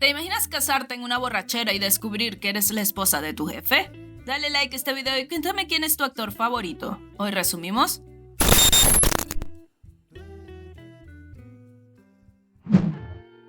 ¿Te imaginas casarte en una borrachera y descubrir que eres la esposa de tu jefe? Dale like a este video y cuéntame quién es tu actor favorito. ¿Hoy resumimos?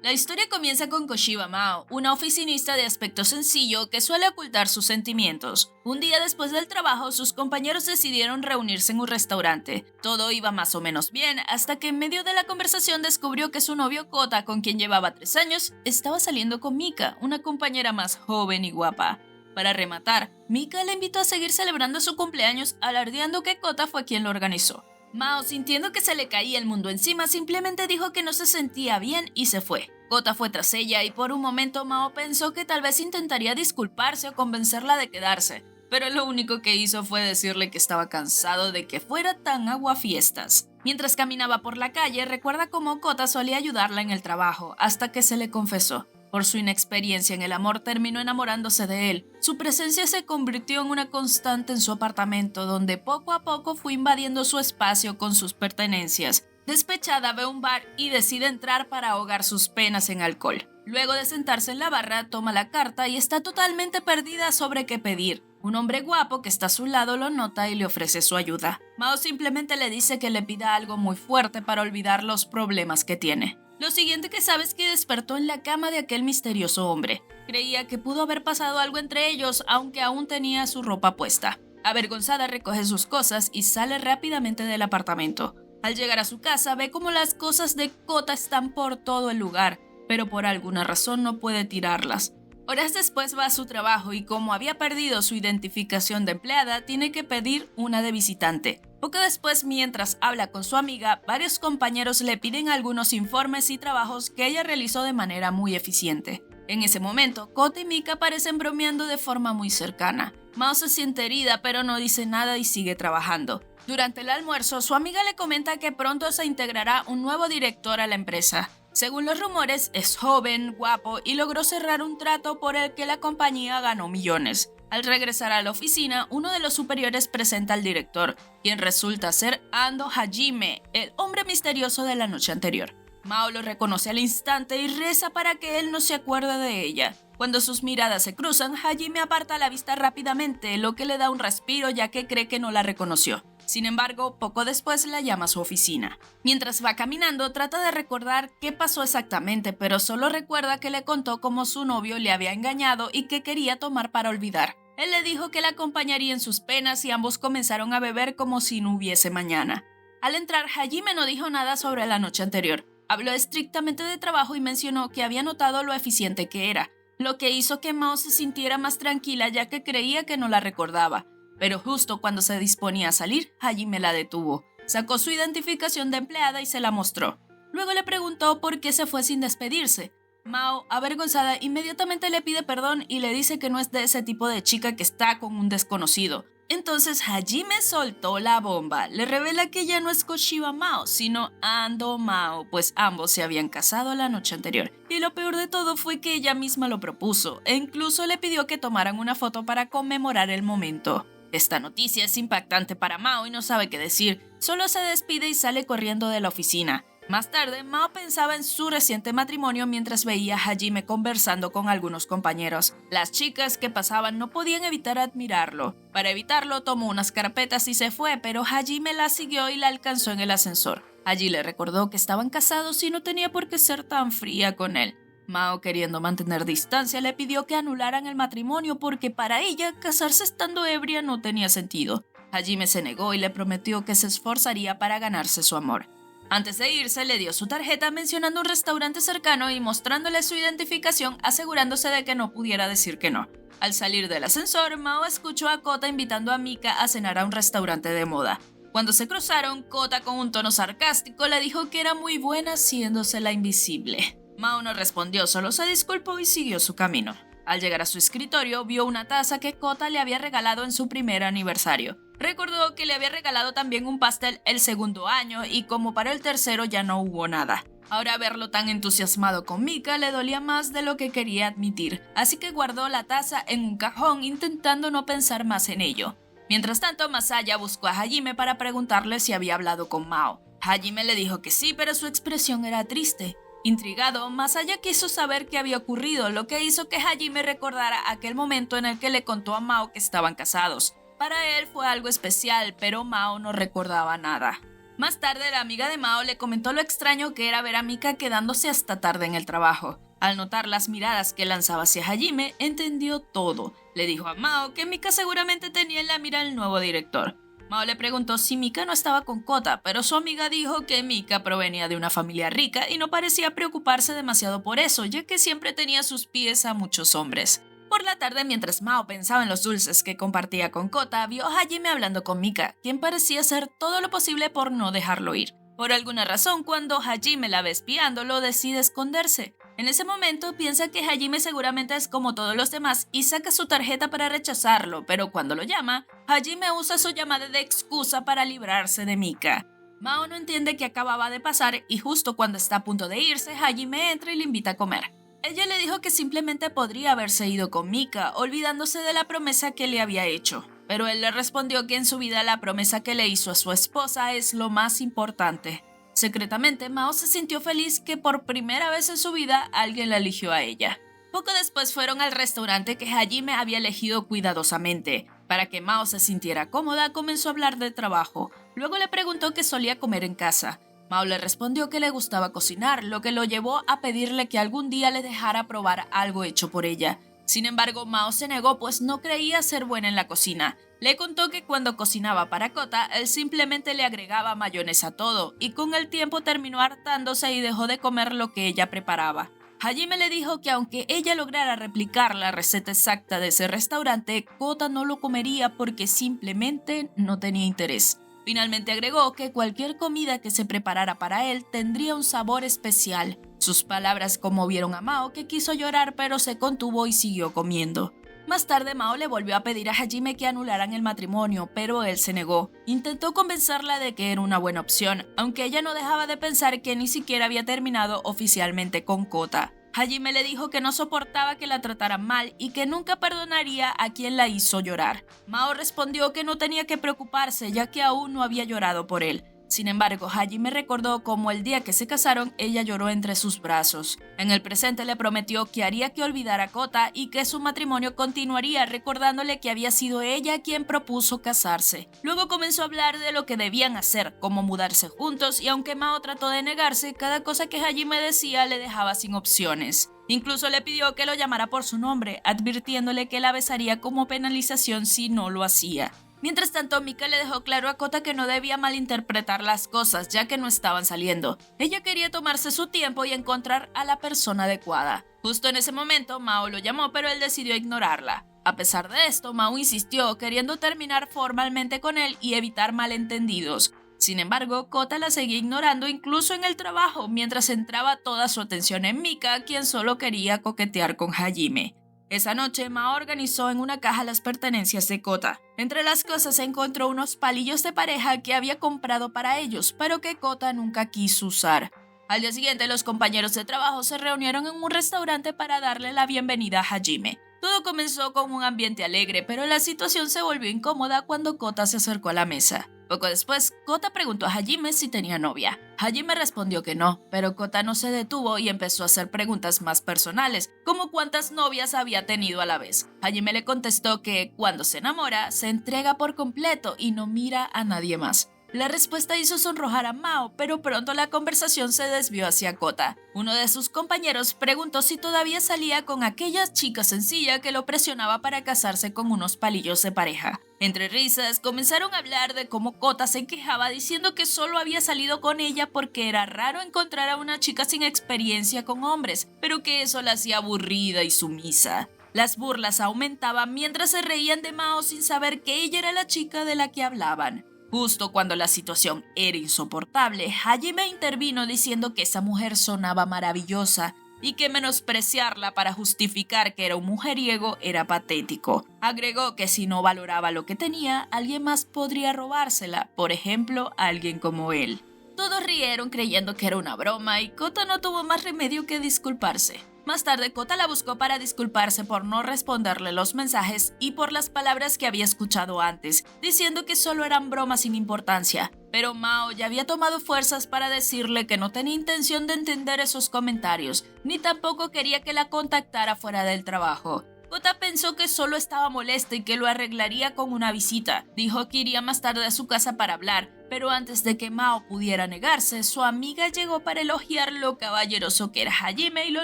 La historia comienza con Koshiba Mao, una oficinista de aspecto sencillo que suele ocultar sus sentimientos. Un día después del trabajo, sus compañeros decidieron reunirse en un restaurante. Todo iba más o menos bien, hasta que en medio de la conversación descubrió que su novio Kota, con quien llevaba 3 años, estaba saliendo con Mika, una compañera más joven y guapa. Para rematar, Mika le invitó a seguir celebrando su cumpleaños, alardeando que Kota fue quien lo organizó. Mao, sintiendo que se le caía el mundo encima, simplemente dijo que no se sentía bien y se fue. Kota fue tras ella y por un momento Mao pensó que tal vez intentaría disculparse o convencerla de quedarse, pero lo único que hizo fue decirle que estaba cansado de que fuera tan aguafiestas. Mientras caminaba por la calle, recuerda cómo Kota solía ayudarla en el trabajo, hasta que se le confesó. Por su inexperiencia en el amor, terminó enamorándose de él. Su presencia se convirtió en una constante en su apartamento, donde poco a poco fue invadiendo su espacio con sus pertenencias. Despechada, ve un bar y decide entrar para ahogar sus penas en alcohol. Luego de sentarse en la barra, toma la carta y está totalmente perdida sobre qué pedir. Un hombre guapo que está a su lado lo nota y le ofrece su ayuda. Mao simplemente le dice que le pida algo muy fuerte para olvidar los problemas que tiene. Lo siguiente que sabe es que despertó en la cama de aquel misterioso hombre. Creía que pudo haber pasado algo entre ellos, aunque aún tenía su ropa puesta. Avergonzada, recoge sus cosas y sale rápidamente del apartamento. Al llegar a su casa, ve como las cosas de Kota están por todo el lugar, pero por alguna razón no puede tirarlas. Horas después va a su trabajo y como había perdido su identificación de empleada, tiene que pedir una de visitante. Poco después, mientras habla con su amiga, varios compañeros le piden algunos informes y trabajos que ella realizó de manera muy eficiente. En ese momento, Kota y Mika parecen bromeando de forma muy cercana. Mao se siente herida, pero no dice nada y sigue trabajando. Durante el almuerzo, su amiga le comenta que pronto se integrará un nuevo director a la empresa. Según los rumores, es joven, guapo y logró cerrar un trato por el que la compañía ganó millones. Al regresar a la oficina, uno de los superiores presenta al director, quien resulta ser Ando Hajime, el hombre misterioso de la noche anterior. Mao lo reconoce al instante y reza para que él no se acuerde de ella. Cuando sus miradas se cruzan, Hajime aparta la vista rápidamente, lo que le da un respiro ya que cree que no la reconoció. Sin embargo, poco después la llama a su oficina. Mientras va caminando, trata de recordar qué pasó exactamente, pero solo recuerda que le contó cómo su novio le había engañado y que quería tomar para olvidar. Él le dijo que la acompañaría en sus penas y ambos comenzaron a beber como si no hubiese mañana. Al entrar, Hajime no dijo nada sobre la noche anterior. Habló estrictamente de trabajo y mencionó que había notado lo eficiente que era, lo que hizo que Mao se sintiera más tranquila ya que creía que no la recordaba. Pero justo cuando se disponía a salir, Hajime la detuvo. Sacó su identificación de empleada y se la mostró. Luego le preguntó por qué se fue sin despedirse. Mao, avergonzada, inmediatamente le pide perdón y le dice que no es de ese tipo de chica que está con un desconocido. Entonces Hajime soltó la bomba. Le revela que ya no es Koshiba Mao, sino Ando Mao, pues ambos se habían casado la noche anterior. Y lo peor de todo fue que ella misma lo propuso, e incluso le pidió que tomaran una foto para conmemorar el momento. Esta noticia es impactante para Mao y no sabe qué decir, solo se despide y sale corriendo de la oficina. Más tarde, Mao pensaba en su reciente matrimonio mientras veía a Hajime conversando con algunos compañeros. Las chicas que pasaban no podían evitar admirarlo. Para evitarlo, tomó unas carpetas y se fue, pero Hajime la siguió y la alcanzó en el ascensor. Allí le recordó que estaban casados y no tenía por qué ser tan fría con él. Mao, queriendo mantener distancia, le pidió que anularan el matrimonio porque para ella casarse estando ebria no tenía sentido. Hajime se negó y le prometió que se esforzaría para ganarse su amor. Antes de irse, le dio su tarjeta mencionando un restaurante cercano y mostrándole su identificación, asegurándose de que no pudiera decir que no. Al salir del ascensor, Mao escuchó a Kota invitando a Mika a cenar a un restaurante de moda. Cuando se cruzaron, Kota con un tono sarcástico le dijo que era muy buena haciéndosela invisible. Mao no respondió, solo se disculpó y siguió su camino. Al llegar a su escritorio, vio una taza que Kota le había regalado en su primer aniversario. Recordó que le había regalado también un pastel el segundo año y como para el tercero ya no hubo nada. Ahora verlo tan entusiasmado con Mika le dolía más de lo que quería admitir, así que guardó la taza en un cajón intentando no pensar más en ello. Mientras tanto, Masaya buscó a Hajime para preguntarle si había hablado con Mao. Hajime le dijo que sí, pero su expresión era triste. Intrigado, Masaya quiso saber qué había ocurrido, lo que hizo que Hajime recordara aquel momento en el que le contó a Mao que estaban casados. Para él fue algo especial, pero Mao no recordaba nada. Más tarde, la amiga de Mao le comentó lo extraño que era ver a Mika quedándose hasta tarde en el trabajo. Al notar las miradas que lanzaba hacia Hajime, entendió todo. Le dijo a Mao que Mika seguramente tenía en la mira al nuevo director. Mao le preguntó si Mika no estaba con Kota, pero su amiga dijo que Mika provenía de una familia rica y no parecía preocuparse demasiado por eso, ya que siempre tenía a sus pies a muchos hombres. Por la tarde, mientras Mao pensaba en los dulces que compartía con Kota, vio a Hajime hablando con Mika, quien parecía hacer todo lo posible por no dejarlo ir. Por alguna razón, cuando Hajime la ve espiándolo, decide esconderse. En ese momento piensa que Hajime seguramente es como todos los demás y saca su tarjeta para rechazarlo, pero cuando lo llama, Hajime usa su llamada de excusa para librarse de Mika. Mao no entiende qué acababa de pasar y justo cuando está a punto de irse, Hajime entra y le invita a comer. Ella le dijo que simplemente podría haberse ido con Mika, olvidándose de la promesa que le había hecho. Pero él le respondió que en su vida la promesa que le hizo a su esposa es lo más importante. Secretamente, Mao se sintió feliz que por primera vez en su vida alguien la eligió a ella. Poco después fueron al restaurante que Hajime había elegido cuidadosamente. Para que Mao se sintiera cómoda, comenzó a hablar de trabajo. Luego le preguntó qué solía comer en casa. Mao le respondió que le gustaba cocinar, lo que lo llevó a pedirle que algún día le dejara probar algo hecho por ella. Sin embargo, Mao se negó pues no creía ser buena en la cocina. Le contó que cuando cocinaba para Kota, él simplemente le agregaba mayonesa a todo, y con el tiempo terminó hartándose y dejó de comer lo que ella preparaba. Hajime le dijo que aunque ella lograra replicar la receta exacta de ese restaurante, Kota no lo comería porque simplemente no tenía interés. Finalmente agregó que cualquier comida que se preparara para él tendría un sabor especial. Sus palabras conmovieron a Mao, que quiso llorar pero se contuvo y siguió comiendo. Más tarde, Mao le volvió a pedir a Hajime que anularan el matrimonio, pero él se negó. Intentó convencerla de que era una buena opción, aunque ella no dejaba de pensar que ni siquiera había terminado oficialmente con Kota. Hajime le dijo que no soportaba que la trataran mal y que nunca perdonaría a quien la hizo llorar. Mao respondió que no tenía que preocuparse, ya que aún no había llorado por él. Sin embargo, Hajime recordó cómo el día que se casaron, ella lloró entre sus brazos. En el presente le prometió que haría que olvidara a Kota y que su matrimonio continuaría, recordándole que había sido ella quien propuso casarse. Luego comenzó a hablar de lo que debían hacer, como mudarse juntos, y aunque Mao trató de negarse, cada cosa que Hajime decía le dejaba sin opciones. Incluso le pidió que lo llamara por su nombre, advirtiéndole que la besaría como penalización si no lo hacía. Mientras tanto, Mika le dejó claro a Kota que no debía malinterpretar las cosas, ya que no estaban saliendo. Ella quería tomarse su tiempo y encontrar a la persona adecuada. Justo en ese momento, Mao lo llamó, pero él decidió ignorarla. A pesar de esto, Mao insistió, queriendo terminar formalmente con él y evitar malentendidos. Sin embargo, Kota la seguía ignorando incluso en el trabajo, mientras centraba toda su atención en Mika, quien solo quería coquetear con Hajime. Esa noche, Mao organizó en una caja las pertenencias de Kota. Entre las cosas se encontró unos palillos de pareja que había comprado para ellos, pero que Kota nunca quiso usar. Al día siguiente, los compañeros de trabajo se reunieron en un restaurante para darle la bienvenida a Hajime. Todo comenzó con un ambiente alegre, pero la situación se volvió incómoda cuando Kota se acercó a la mesa. Poco después, Kota preguntó a Hajime si tenía novia. Hajime respondió que no, pero Kota no se detuvo y empezó a hacer preguntas más personales, como cuántas novias había tenido a la vez. Hajime le contestó que cuando se enamora, se entrega por completo y no mira a nadie más. La respuesta hizo sonrojar a Mao, pero pronto la conversación se desvió hacia Kota. Uno de sus compañeros preguntó si todavía salía con aquella chica sencilla que lo presionaba para casarse con unos palillos de pareja. Entre risas, comenzaron a hablar de cómo Kota se quejaba diciendo que solo había salido con ella porque era raro encontrar a una chica sin experiencia con hombres, pero que eso la hacía aburrida y sumisa. Las burlas aumentaban mientras se reían de Mao sin saber que ella era la chica de la que hablaban. Justo cuando la situación era insoportable, Hajime intervino diciendo que esa mujer sonaba maravillosa y que menospreciarla para justificar que era un mujeriego era patético. Agregó que si no valoraba lo que tenía, alguien más podría robársela, por ejemplo, alguien como él. Todos rieron creyendo que era una broma y Kota no tuvo más remedio que disculparse. Más tarde, Kota la buscó para disculparse por no responderle los mensajes y por las palabras que había escuchado antes, diciendo que solo eran bromas sin importancia. pero Mao ya había tomado fuerzas para decirle que no tenía intención de entender esos comentarios, ni tampoco quería que la contactara fuera del trabajo. Kota pensó que solo estaba molesta y que lo arreglaría con una visita. Dijo que iría más tarde a su casa para hablar, pero antes de que Mao pudiera negarse, su amiga llegó para elogiar lo caballeroso que era Hajime y lo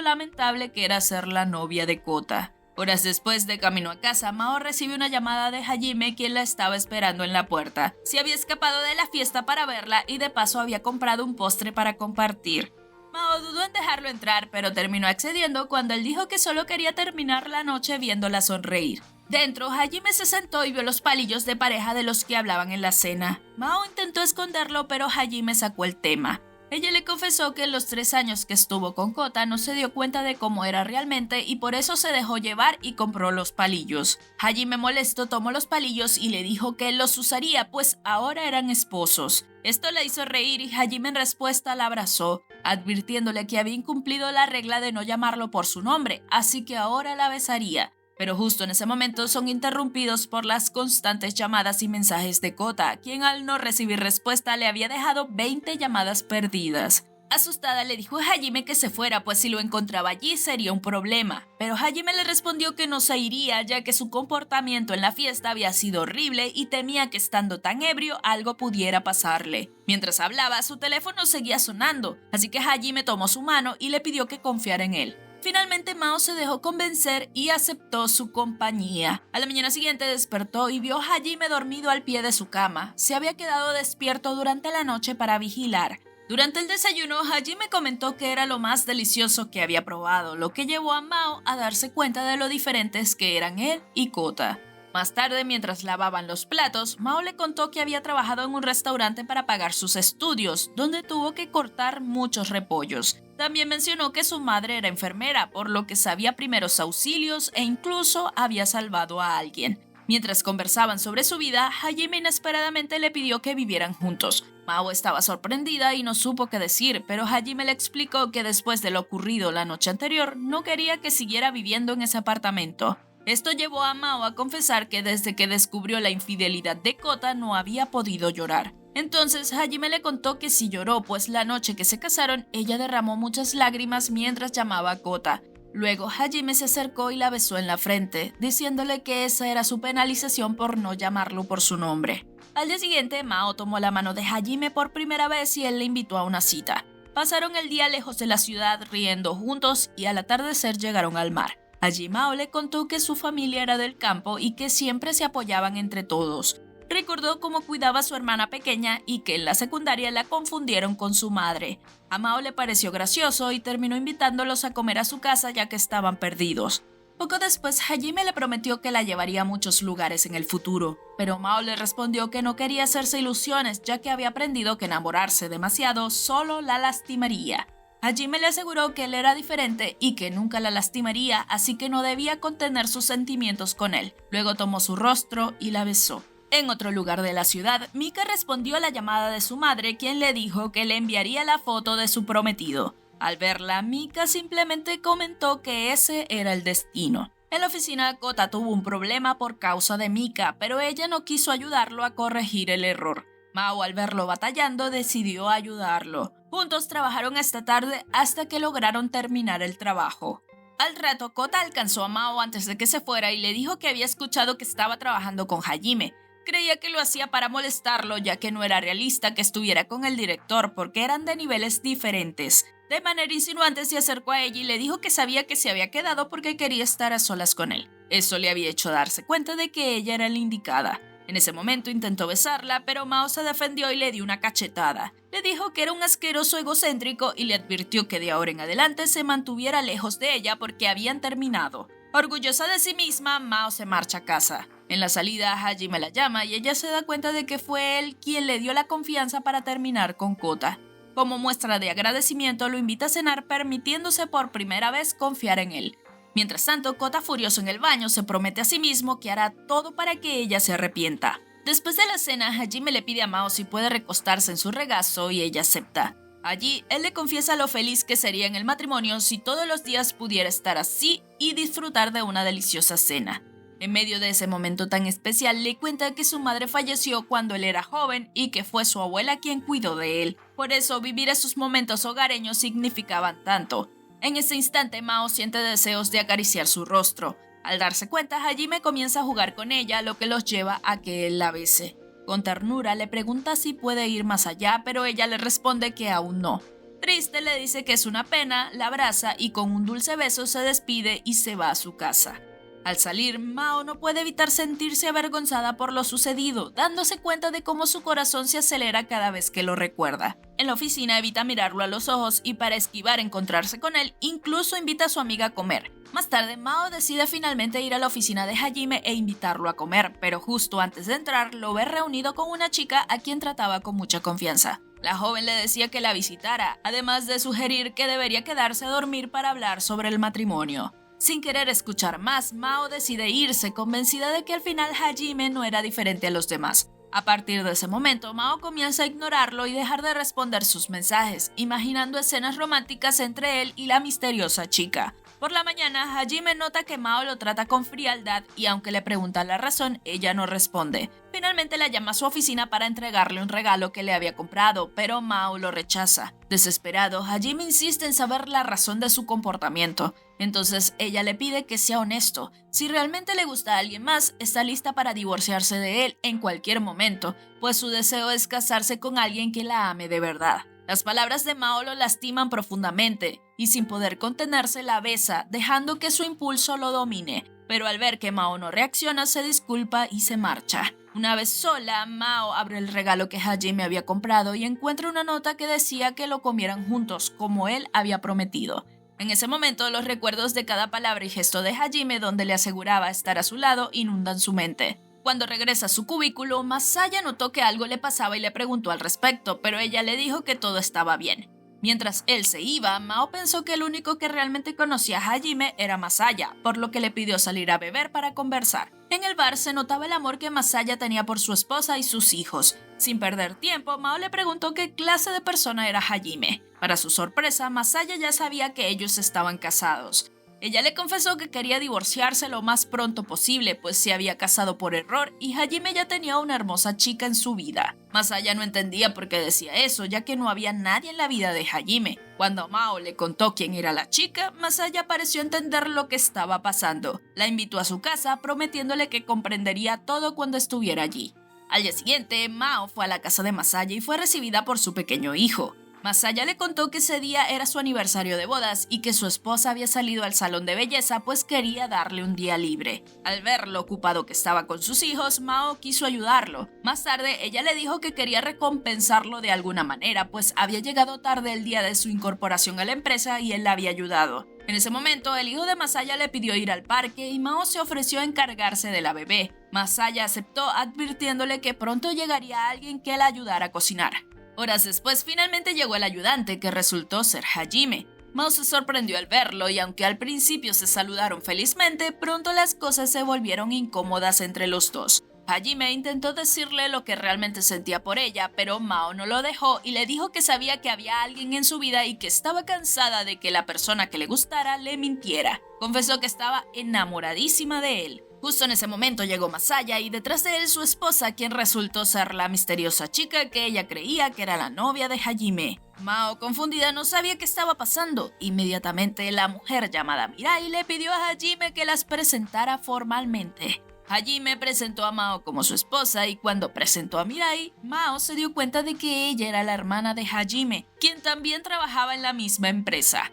lamentable que era ser la novia de Kota. Horas después, de camino a casa, Mao recibió una llamada de Hajime, quien la estaba esperando en la puerta. Se había escapado de la fiesta para verla y de paso había comprado un postre para compartir. Mao dudó en dejarlo entrar, pero terminó accediendo cuando él dijo que solo quería terminar la noche viéndola sonreír. Dentro, Hajime se sentó y vio los palillos de pareja de los que hablaban en la cena. Mao intentó esconderlo, pero Hajime sacó el tema. Ella le confesó que en los 3 años que estuvo con Kota no se dio cuenta de cómo era realmente y por eso se dejó llevar y compró los palillos. Hajime molesto tomó los palillos y le dijo que él los usaría, pues ahora eran esposos. Esto la hizo reír y Hajime en respuesta la abrazó, advirtiéndole que había incumplido la regla de no llamarlo por su nombre, así que ahora la besaría. Pero justo en ese momento son interrumpidos por las constantes llamadas y mensajes de Kota, quien al no recibir respuesta le había dejado 20 llamadas perdidas. Asustada le dijo a Hajime que se fuera, pues si lo encontraba allí sería un problema. Pero Hajime le respondió que no se iría, ya que su comportamiento en la fiesta había sido horrible y temía que estando tan ebrio algo pudiera pasarle. Mientras hablaba, su teléfono seguía sonando, así que Hajime tomó su mano y le pidió que confiara en él. Finalmente Mao se dejó convencer y aceptó su compañía. A la mañana siguiente despertó y vio a Hajime dormido al pie de su cama. Se había quedado despierto durante la noche para vigilar. Durante el desayuno, Hajime comentó que era lo más delicioso que había probado, lo que llevó a Mao a darse cuenta de lo diferentes que eran él y Kota. Más tarde, mientras lavaban los platos, Mao le contó que había trabajado en un restaurante para pagar sus estudios, donde tuvo que cortar muchos repollos. También mencionó que su madre era enfermera, por lo que sabía primeros auxilios e incluso había salvado a alguien. Mientras conversaban sobre su vida, Hajime inesperadamente le pidió que vivieran juntos. Mao estaba sorprendida y no supo qué decir, pero Hajime le explicó que después de lo ocurrido la noche anterior, no quería que siguiera viviendo en ese apartamento. Esto llevó a Mao a confesar que desde que descubrió la infidelidad de Kota no había podido llorar. Entonces Hajime le contó que sí lloró, pues la noche que se casaron ella derramó muchas lágrimas mientras llamaba a Kota. Luego Hajime se acercó y la besó en la frente, diciéndole que esa era su penalización por no llamarlo por su nombre. Al día siguiente, Mao tomó la mano de Hajime por primera vez y él le invitó a una cita. Pasaron el día lejos de la ciudad riendo juntos y al atardecer llegaron al mar. Allí Mao le contó que su familia era del campo y que siempre se apoyaban entre todos. Recordó cómo cuidaba a su hermana pequeña y que en la secundaria la confundieron con su madre. A Mao le pareció gracioso y terminó invitándolos a comer a su casa ya que estaban perdidos. Poco después, Hajime le prometió que la llevaría a muchos lugares en el futuro, pero Mao le respondió que no quería hacerse ilusiones ya que había aprendido que enamorarse demasiado solo la lastimaría. Hajime le aseguró que él era diferente y que nunca la lastimaría, así que no debía contener sus sentimientos con él. Luego tomó su rostro y la besó. En otro lugar de la ciudad, Mika respondió a la llamada de su madre, quien le dijo que le enviaría la foto de su prometido. Al verla, Mika simplemente comentó que ese era el destino. En la oficina, Kota tuvo un problema por causa de Mika, pero ella no quiso ayudarlo a corregir el error. Mao, al verlo batallando, decidió ayudarlo. Juntos trabajaron esta tarde hasta que lograron terminar el trabajo. Al rato, Kota alcanzó a Mao antes de que se fuera y le dijo que había escuchado que estaba trabajando con Hajime. Creía que lo hacía para molestarlo, ya que no era realista que estuviera con el director porque eran de niveles diferentes. De manera insinuante se acercó a ella y le dijo que sabía que se había quedado porque quería estar a solas con él. Eso le había hecho darse cuenta de que ella era la indicada. En ese momento intentó besarla, pero Mao se defendió y le dio una cachetada. Le dijo que era un asqueroso egocéntrico y le advirtió que de ahora en adelante se mantuviera lejos de ella porque habían terminado. Orgullosa de sí misma, Mao se marcha a casa. En la salida, Hajime la llama y ella se da cuenta de que fue él quien le dio la confianza para terminar con Kota. Como muestra de agradecimiento, lo invita a cenar permitiéndose por primera vez confiar en él. Mientras tanto, Kota, furioso en el baño, se promete a sí mismo que hará todo para que ella se arrepienta. Después de la cena, Hajime le pide a Mao si puede recostarse en su regazo y ella acepta. Allí, él le confiesa lo feliz que sería en el matrimonio si todos los días pudiera estar así y disfrutar de una deliciosa cena. En medio de ese momento tan especial, le cuenta que su madre falleció cuando él era joven y que fue su abuela quien cuidó de él. Por eso, vivir esos momentos hogareños significaban tanto. En ese instante, Mao siente deseos de acariciar su rostro. Al darse cuenta, Hajime comienza a jugar con ella, lo que los lleva a que él la bese. Con ternura le pregunta si puede ir más allá, pero ella le responde que aún no. Triste, le dice que es una pena, la abraza y con un dulce beso se despide y se va a su casa. Al salir, Mao no puede evitar sentirse avergonzada por lo sucedido, dándose cuenta de cómo su corazón se acelera cada vez que lo recuerda. En la oficina evita mirarlo a los ojos y para esquivar encontrarse con él, incluso invita a su amiga a comer. Más tarde, Mao decide finalmente ir a la oficina de Hajime e invitarlo a comer, pero justo antes de entrar lo ve reunido con una chica a quien trataba con mucha confianza. La joven le decía que la visitara, además de sugerir que debería quedarse a dormir para hablar sobre el matrimonio. Sin querer escuchar más, Mao decide irse, convencida de que al final Hajime no era diferente a los demás. A partir de ese momento, Mao comienza a ignorarlo y dejar de responder sus mensajes, imaginando escenas románticas entre él y la misteriosa chica. Por la mañana, Hajime nota que Mao lo trata con frialdad y aunque le pregunta la razón, ella no responde. Finalmente la llama a su oficina para entregarle un regalo que le había comprado, pero Mao lo rechaza. Desesperado, Hajime insiste en saber la razón de su comportamiento. Entonces ella le pide que sea honesto. Si realmente le gusta a alguien más, está lista para divorciarse de él en cualquier momento, pues su deseo es casarse con alguien que la ame de verdad. Las palabras de Mao lo lastiman profundamente y sin poder contenerse la besa, dejando que su impulso lo domine. Pero al ver que Mao no reacciona, se disculpa y se marcha. Una vez sola, Mao abre el regalo que Hajime había comprado y encuentra una nota que decía que lo comieran juntos, como él había prometido. En ese momento, los recuerdos de cada palabra y gesto de Hajime, donde le aseguraba estar a su lado, inundan su mente. Cuando regresa a su cubículo, Masaya notó que algo le pasaba y le preguntó al respecto, pero ella le dijo que todo estaba bien. Mientras él se iba, Mao pensó que el único que realmente conocía a Hajime era Masaya, por lo que le pidió salir a beber para conversar. En el bar se notaba el amor que Masaya tenía por su esposa y sus hijos. Sin perder tiempo, Mao le preguntó qué clase de persona era Hajime. Para su sorpresa, Masaya ya sabía que ellos estaban casados. Ella le confesó que quería divorciarse lo más pronto posible, pues se había casado por error y Hajime ya tenía una hermosa chica en su vida. Masaya no entendía por qué decía eso, ya que no había nadie en la vida de Hajime. Cuando Mao le contó quién era la chica, Masaya pareció entender lo que estaba pasando. La invitó a su casa, prometiéndole que comprendería todo cuando estuviera allí. Al día siguiente, Mao fue a la casa de Masaya y fue recibida por su pequeño hijo. Masaya le contó que ese día era su aniversario de bodas y que su esposa había salido al salón de belleza pues quería darle un día libre. Al ver lo ocupado que estaba con sus hijos, Mao quiso ayudarlo. Más tarde, ella le dijo que quería recompensarlo de alguna manera pues había llegado tarde el día de su incorporación a la empresa y él la había ayudado. En ese momento, el hijo de Masaya le pidió ir al parque y Mao se ofreció a encargarse de la bebé. Masaya aceptó advirtiéndole que pronto llegaría alguien que la ayudara a cocinar. Horas después, finalmente llegó el ayudante, que resultó ser Hajime. Mao se sorprendió al verlo y aunque al principio se saludaron felizmente, pronto las cosas se volvieron incómodas entre los dos. Hajime intentó decirle lo que realmente sentía por ella, pero Mao no lo dejó y le dijo que sabía que había alguien en su vida y que estaba cansada de que la persona que le gustara le mintiera. Confesó que estaba enamoradísima de él. Justo en ese momento llegó Masaya y detrás de él su esposa, quien resultó ser la misteriosa chica que ella creía que era la novia de Hajime. Mao, confundida, no sabía qué estaba pasando. Inmediatamente la mujer llamada Mirai le pidió a Hajime que las presentara formalmente. Hajime presentó a Mao como su esposa y cuando presentó a Mirai, Mao se dio cuenta de que ella era la hermana de Hajime, quien también trabajaba en la misma empresa.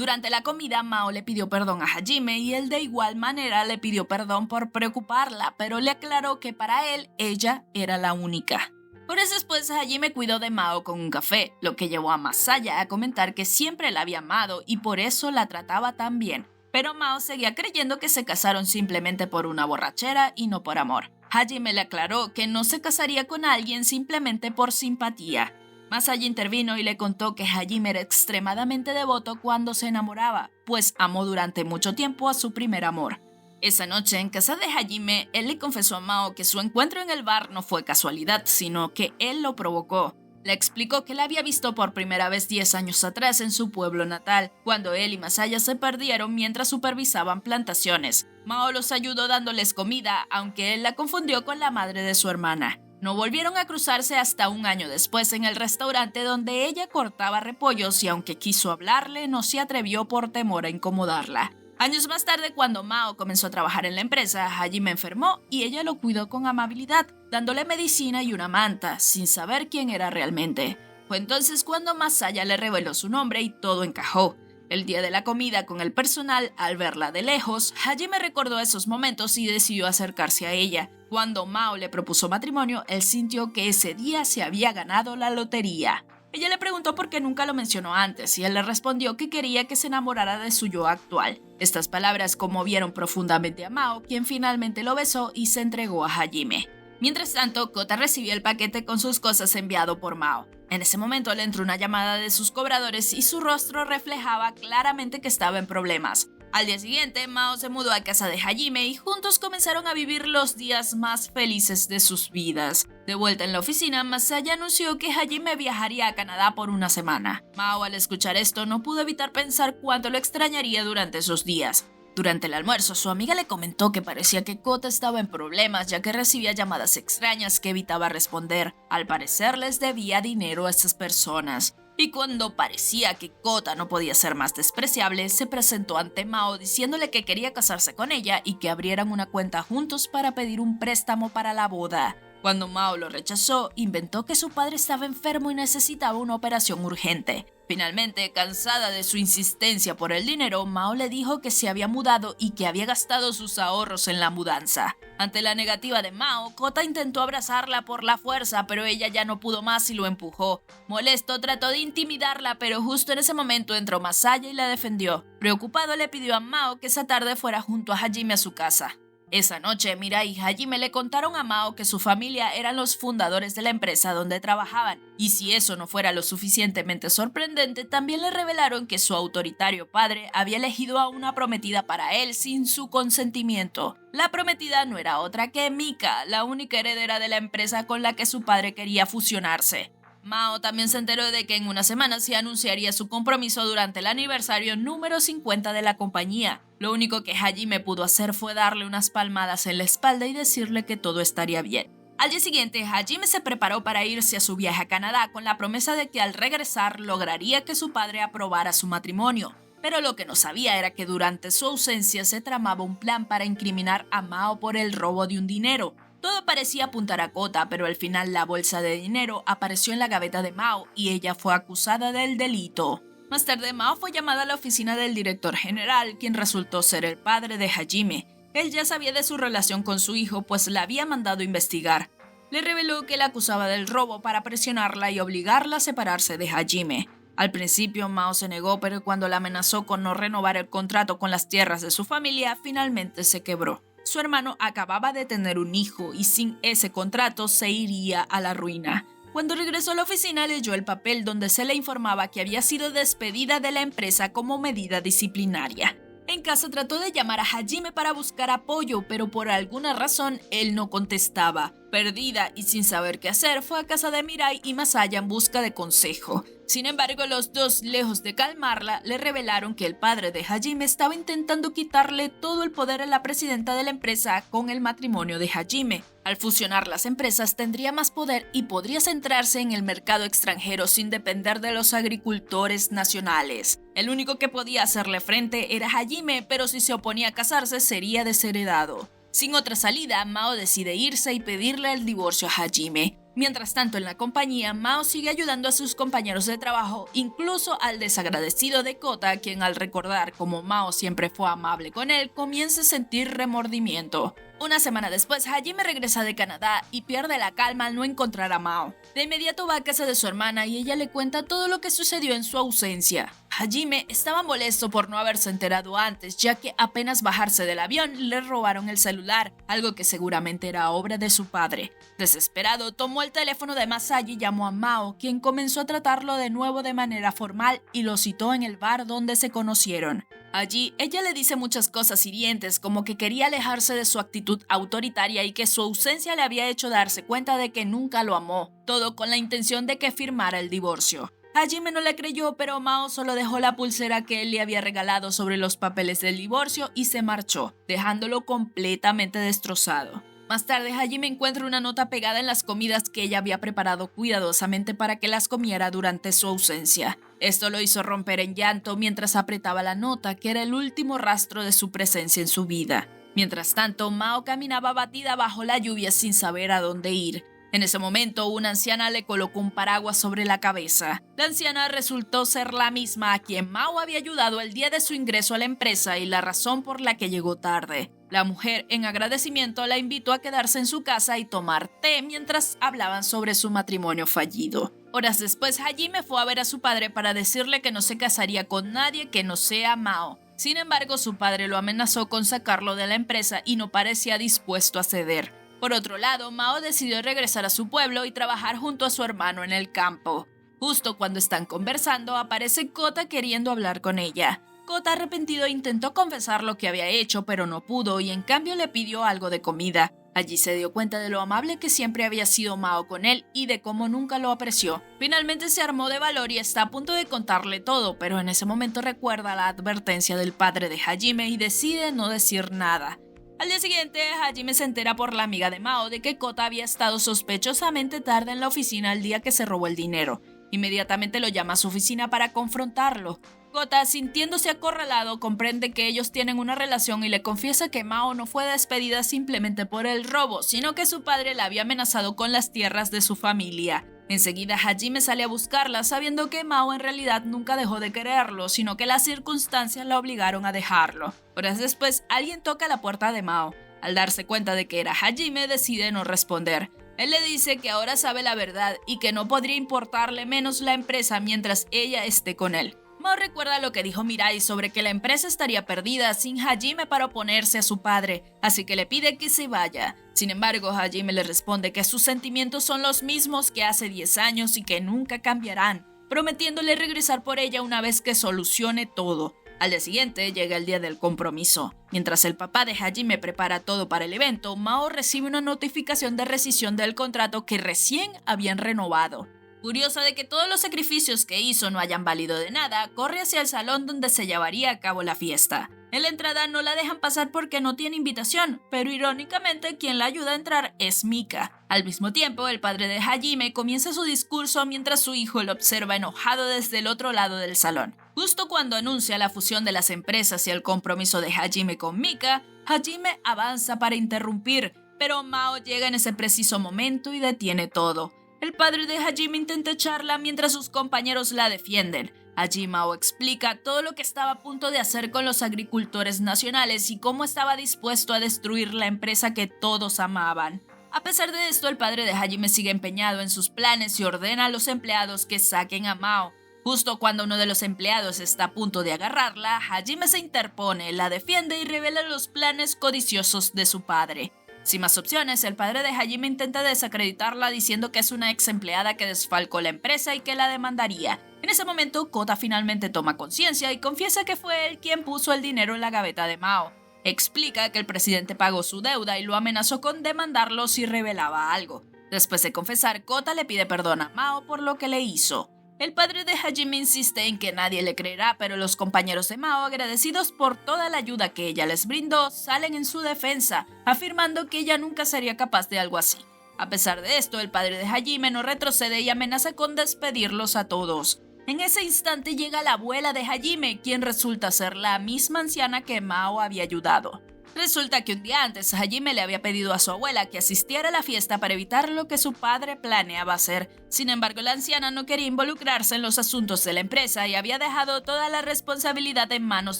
Durante la comida, Mao le pidió perdón a Hajime y él de igual manera le pidió perdón por preocuparla, pero le aclaró que para él, ella era la única. Horas después, Hajime cuidó de Mao con un café, lo que llevó a Masaya a comentar que siempre la había amado y por eso la trataba tan bien. Pero Mao seguía creyendo que se casaron simplemente por una borrachera y no por amor. Hajime le aclaró que no se casaría con alguien simplemente por simpatía. Masaya intervino y le contó que Hajime era extremadamente devoto cuando se enamoraba, pues amó durante mucho tiempo a su primer amor. Esa noche, en casa de Hajime, él le confesó a Mao que su encuentro en el bar no fue casualidad, sino que él lo provocó. Le explicó que la había visto por primera vez 10 años atrás en su pueblo natal, cuando él y Masaya se perdieron mientras supervisaban plantaciones. Mao los ayudó dándoles comida, aunque él la confundió con la madre de su hermana. No volvieron a cruzarse hasta un año después en el restaurante donde ella cortaba repollos y aunque quiso hablarle, no se atrevió por temor a incomodarla. Años más tarde, cuando Mao comenzó a trabajar en la empresa, Hajime enfermó y ella lo cuidó con amabilidad, dándole medicina y una manta, sin saber quién era realmente. Fue entonces cuando Masaya le reveló su nombre y todo encajó. El día de la comida con el personal, al verla de lejos, Hajime recordó esos momentos y decidió acercarse a ella. Cuando Mao le propuso matrimonio, él sintió que ese día se había ganado la lotería. Ella le preguntó por qué nunca lo mencionó antes y él le respondió que quería que se enamorara de su yo actual. Estas palabras conmovieron profundamente a Mao, quien finalmente lo besó y se entregó a Hajime. Mientras tanto, Kota recibió el paquete con sus cosas enviado por Mao. En ese momento le entró una llamada de sus cobradores y su rostro reflejaba claramente que estaba en problemas. Al día siguiente, Mao se mudó a casa de Hajime y juntos comenzaron a vivir los días más felices de sus vidas. De vuelta en la oficina, Masaya anunció que Hajime viajaría a Canadá por una semana. Mao, al escuchar esto, no pudo evitar pensar cuánto lo extrañaría durante esos días. Durante el almuerzo, su amiga le comentó que parecía que Kota estaba en problemas ya que recibía llamadas extrañas que evitaba responder. Al parecer les debía dinero a esas personas. Y cuando parecía que Kota no podía ser más despreciable, se presentó ante Mao diciéndole que quería casarse con ella y que abrieran una cuenta juntos para pedir un préstamo para la boda. Cuando Mao lo rechazó, inventó que su padre estaba enfermo y necesitaba una operación urgente. Finalmente, cansada de su insistencia por el dinero, Mao le dijo que se había mudado y que había gastado sus ahorros en la mudanza. Ante la negativa de Mao, Kota intentó abrazarla por la fuerza, pero ella ya no pudo más y lo empujó. Molesto, trató de intimidarla, pero justo en ese momento entró Masaya y la defendió. Preocupado, le pidió a Mao que esa tarde fuera junto a Hajime a su casa. Esa noche, Mirai y Hajime le contaron a Mao que su familia eran los fundadores de la empresa donde trabajaban, y si eso no fuera lo suficientemente sorprendente, también le revelaron que su autoritario padre había elegido a una prometida para él sin su consentimiento. La prometida no era otra que Mika, la única heredera de la empresa con la que su padre quería fusionarse. Mao también se enteró de que en una semana se anunciaría su compromiso durante el aniversario número 50 de la compañía. Lo único que Hajime pudo hacer fue darle unas palmadas en la espalda y decirle que todo estaría bien. Al día siguiente, Hajime se preparó para irse a su viaje a Canadá con la promesa de que al regresar lograría que su padre aprobara su matrimonio. Pero lo que no sabía era que durante su ausencia se tramaba un plan para incriminar a Mao por el robo de un dinero. Todo parecía apuntar a Kota, pero al final la bolsa de dinero apareció en la gaveta de Mao y ella fue acusada del delito. Más tarde, Mao fue llamada a la oficina del director general, quien resultó ser el padre de Hajime. Él ya sabía de su relación con su hijo, pues la había mandado investigar. Le reveló que la acusaba del robo para presionarla y obligarla a separarse de Hajime. Al principio, Mao se negó, pero cuando la amenazó con no renovar el contrato con las tierras de su familia, finalmente se quebró. Su hermano acababa de tener un hijo y sin ese contrato se iría a la ruina. Cuando regresó a la oficina leyó el papel donde se le informaba que había sido despedida de la empresa como medida disciplinaria. En casa trató de llamar a Hajime para buscar apoyo, pero por alguna razón él no contestaba. Perdida y sin saber qué hacer, fue a casa de Mirai y Masaya en busca de consejo. Sin embargo, los dos, lejos de calmarla, le revelaron que el padre de Hajime estaba intentando quitarle todo el poder a la presidenta de la empresa con el matrimonio de Hajime. Al fusionar las empresas tendría más poder y podría centrarse en el mercado extranjero sin depender de los agricultores nacionales. El único que podía hacerle frente era Hajime, pero si se oponía a casarse sería desheredado. Sin otra salida, Mao decide irse y pedirle el divorcio a Hajime. Mientras tanto, en la compañía, Mao sigue ayudando a sus compañeros de trabajo, incluso al desagradecido de Kota, quien al recordar cómo Mao siempre fue amable con él, comienza a sentir remordimiento. Una semana después, Hajime regresa de Canadá y pierde la calma al no encontrar a Mao. De inmediato va a casa de su hermana y ella le cuenta todo lo que sucedió en su ausencia. Hajime estaba molesto por no haberse enterado antes, ya que apenas bajarse del avión le robaron el celular, algo que seguramente era obra de su padre. Desesperado, tomó el teléfono de Masayi y llamó a Mao, quien comenzó a tratarlo de nuevo de manera formal y lo citó en el bar donde se conocieron. Allí, ella le dice muchas cosas hirientes, como que quería alejarse de su actitud autoritaria y que su ausencia le había hecho darse cuenta de que nunca lo amó, todo con la intención de que firmara el divorcio. Hajime no le creyó, pero Mao solo dejó la pulsera que él le había regalado sobre los papeles del divorcio y se marchó, dejándolo completamente destrozado. Más tarde, Hajime encuentra una nota pegada en las comidas que ella había preparado cuidadosamente para que las comiera durante su ausencia. Esto lo hizo romper en llanto mientras apretaba la nota, que era el último rastro de su presencia en su vida. Mientras tanto, Mao caminaba abatida bajo la lluvia sin saber a dónde ir. En ese momento, una anciana le colocó un paraguas sobre la cabeza. La anciana resultó ser la misma a quien Mao había ayudado el día de su ingreso a la empresa y la razón por la que llegó tarde. La mujer, en agradecimiento, la invitó a quedarse en su casa y tomar té mientras hablaban sobre su matrimonio fallido. Horas después, Hajime fue a ver a su padre para decirle que no se casaría con nadie que no sea Mao. Sin embargo, su padre lo amenazó con sacarlo de la empresa y no parecía dispuesto a ceder. Por otro lado, Mao decidió regresar a su pueblo y trabajar junto a su hermano en el campo. Justo cuando están conversando, aparece Kota queriendo hablar con ella. Kota, arrepentido, intentó confesar lo que había hecho, pero no pudo y en cambio le pidió algo de comida. Allí se dio cuenta de lo amable que siempre había sido Mao con él y de cómo nunca lo apreció. Finalmente se armó de valor y está a punto de contarle todo, pero en ese momento recuerda la advertencia del padre de Hajime y decide no decir nada. Al día siguiente, Hajime se entera por la amiga de Mao de que Kota había estado sospechosamente tarde en la oficina el día que se robó el dinero. Inmediatamente lo llama a su oficina para confrontarlo. Kota, sintiéndose acorralado, comprende que ellos tienen una relación y le confiesa que Mao no fue despedida simplemente por el robo, sino que su padre la había amenazado con las tierras de su familia. Enseguida Hajime sale a buscarla, sabiendo que Mao en realidad nunca dejó de quererlo, sino que las circunstancias la obligaron a dejarlo. Horas después, alguien toca la puerta de Mao. Al darse cuenta de que era Hajime, decide no responder. Él le dice que ahora sabe la verdad y que no podría importarle menos la empresa mientras ella esté con él. Mao recuerda lo que dijo Mirai sobre que la empresa estaría perdida sin Hajime para oponerse a su padre, así que le pide que se vaya. Sin embargo, Hajime le responde que sus sentimientos son los mismos que hace 10 años y que nunca cambiarán, prometiéndole regresar por ella una vez que solucione todo. Al día siguiente llega el día del compromiso. Mientras el papá de Hajime prepara todo para el evento, Mao recibe una notificación de rescisión del contrato que recién habían renovado. Curiosa de que todos los sacrificios que hizo no hayan valido de nada, corre hacia el salón donde se llevaría a cabo la fiesta. En la entrada no la dejan pasar porque no tiene invitación, pero irónicamente quien la ayuda a entrar es Mika. Al mismo tiempo, el padre de Hajime comienza su discurso mientras su hijo lo observa enojado desde el otro lado del salón. Justo cuando anuncia la fusión de las empresas y el compromiso de Hajime con Mika, Hajime avanza para interrumpir, pero Mao llega en ese preciso momento y detiene todo. El padre de Hajime intenta echarla mientras sus compañeros la defienden. Allí Mao explica todo lo que estaba a punto de hacer con los agricultores nacionales y cómo estaba dispuesto a destruir la empresa que todos amaban. A pesar de esto, el padre de Hajime sigue empeñado en sus planes y ordena a los empleados que saquen a Mao. Justo cuando uno de los empleados está a punto de agarrarla, Hajime se interpone, la defiende y revela los planes codiciosos de su padre. Sin más opciones, el padre de Hajime intenta desacreditarla diciendo que es una ex empleada que desfalcó la empresa y que la demandaría. En ese momento, Kota finalmente toma conciencia y confiesa que fue él quien puso el dinero en la gaveta de Mao. Explica que el presidente pagó su deuda y lo amenazó con demandarlo si revelaba algo. Después de confesar, Kota le pide perdón a Mao por lo que le hizo. El padre de Hajime insiste en que nadie le creerá, pero los compañeros de Mao, agradecidos por toda la ayuda que ella les brindó, salen en su defensa, afirmando que ella nunca sería capaz de algo así. A pesar de esto, el padre de Hajime no retrocede y amenaza con despedirlos a todos. En ese instante llega la abuela de Hajime, quien resulta ser la misma anciana que Mao había ayudado. Resulta que un día antes Hajime le había pedido a su abuela que asistiera a la fiesta para evitar lo que su padre planeaba hacer. Sin embargo, la anciana no quería involucrarse en los asuntos de la empresa y había dejado toda la responsabilidad en manos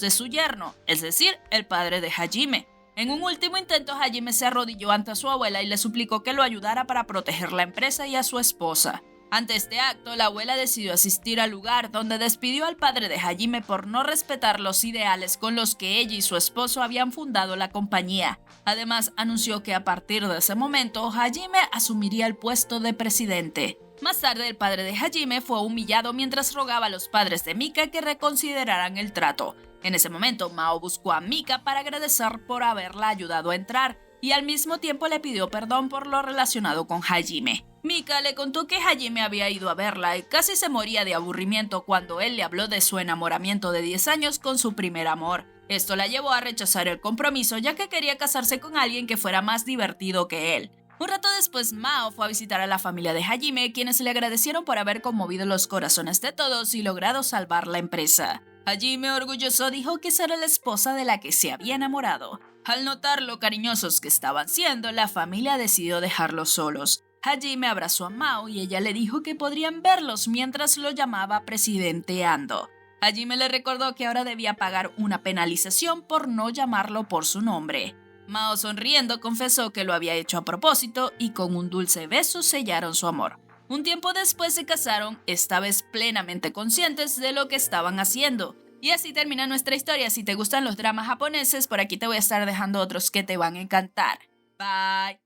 de su yerno, es decir, el padre de Hajime. En un último intento, Hajime se arrodilló ante su abuela y le suplicó que lo ayudara para proteger la empresa y a su esposa. Ante este acto, la abuela decidió asistir al lugar donde despidió al padre de Hajime por no respetar los ideales con los que ella y su esposo habían fundado la compañía. Además, anunció que a partir de ese momento, Hajime asumiría el puesto de presidente. Más tarde, el padre de Hajime fue humillado mientras rogaba a los padres de Mika que reconsideraran el trato. En ese momento, Mao buscó a Mika para agradecer por haberla ayudado a entrar y al mismo tiempo le pidió perdón por lo relacionado con Hajime. Mika le contó que Hajime había ido a verla y casi se moría de aburrimiento cuando él le habló de su enamoramiento de 10 años con su primer amor. Esto la llevó a rechazar el compromiso ya que quería casarse con alguien que fuera más divertido que él. Un rato después, Mao fue a visitar a la familia de Hajime, quienes le agradecieron por haber conmovido los corazones de todos y logrado salvar la empresa. Hajime, orgulloso, dijo que será la esposa de la que se había enamorado. Al notar lo cariñosos que estaban siendo, la familia decidió dejarlos solos. Hajime abrazó a Mao y ella le dijo que podrían verlos mientras lo llamaba presidente Ando. Hajime le recordó que ahora debía pagar una penalización por no llamarlo por su nombre. Mao, sonriendo, confesó que lo había hecho a propósito y con un dulce beso sellaron su amor. Un tiempo después se casaron, esta vez plenamente conscientes de lo que estaban haciendo. Y así termina nuestra historia. Si te gustan los dramas japoneses, por aquí te voy a estar dejando otros que te van a encantar. Bye.